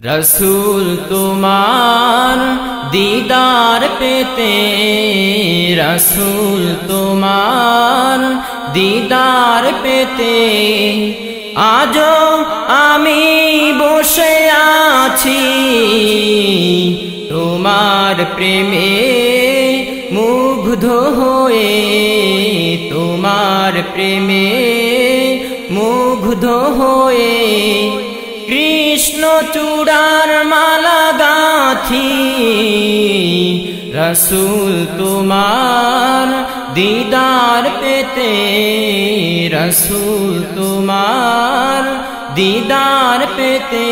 रसूल तुम्हार दीदार पेते, रसूल तुम्हार दीदार पेते आजो आमी बसे आছি तुम्हार प्रेमे मुग्ध होए, तुम्हार प्रेमे मुग्ध होए कृष्ण चूड़ार माला गाथी रसूल तुम्हार दीदार पेते, रसूल तुम्हार दीदार पेते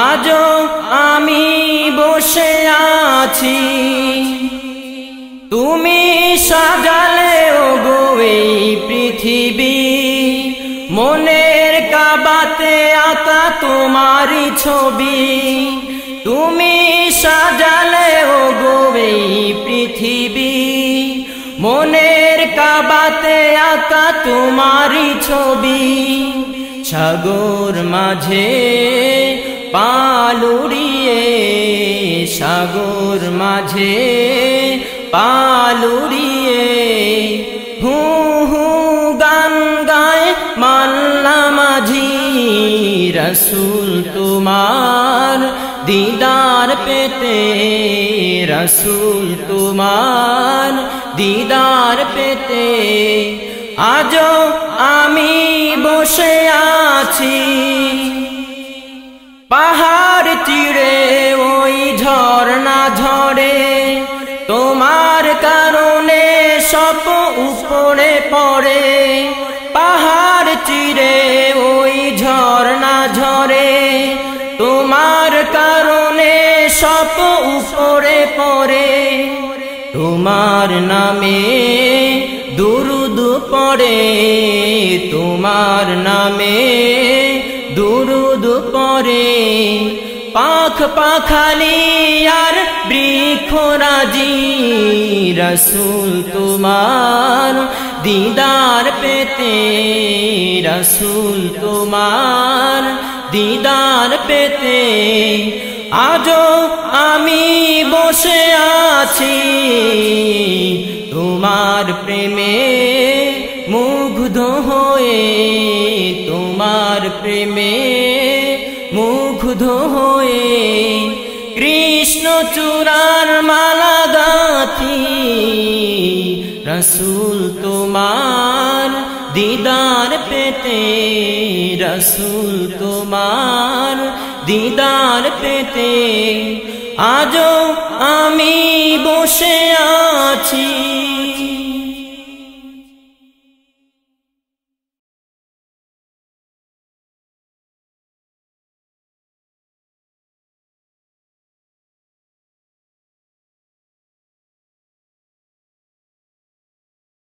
आजो आमी बसे आছি तुमी साजाले ओगो এই पृथिवी মনের কাবাতে আঁকা তোমারি ছবি তুমি সাজালে ওগো এই পৃথিবী মনের কাবাতে আঁকা তোমারি ছবি সাগর মাঝে পালুড়িয়ে, সাগর মাঝে পালুড়িয়ে হু হু গান গায় মাল্লা মাঝি रसूल तुम्हार दीदार पेते, रसूल तुम्हार दीदार पेते आजो आमी बसे आছি पहाड़ चिड़े ओई झरना झरे তোমার কারণে সব উপরে পড়ে पहाड़ चिरे ओई झरना झरे तुम्हार कारणे सब ऊपरे पड़े तुम्हार नामे दुरूद पड़े, तुम्हार नामे दुरूद पड़े पाख पाखाली यार बृक्षराजी रसूल तुम्हार दीदार पेते, रसूल तुम्हार दीदार पेते आजो आमी बसे आছি तुम्हार प्रेमे मुग्ध होए, तुम्हार प्रेमे मुग्ध होए कृष्ण चूड़ार माला गाथी रसूल तुम्हार दीदार पेते, रसूल तुम्हार दीदार पेते आजो आमी बसे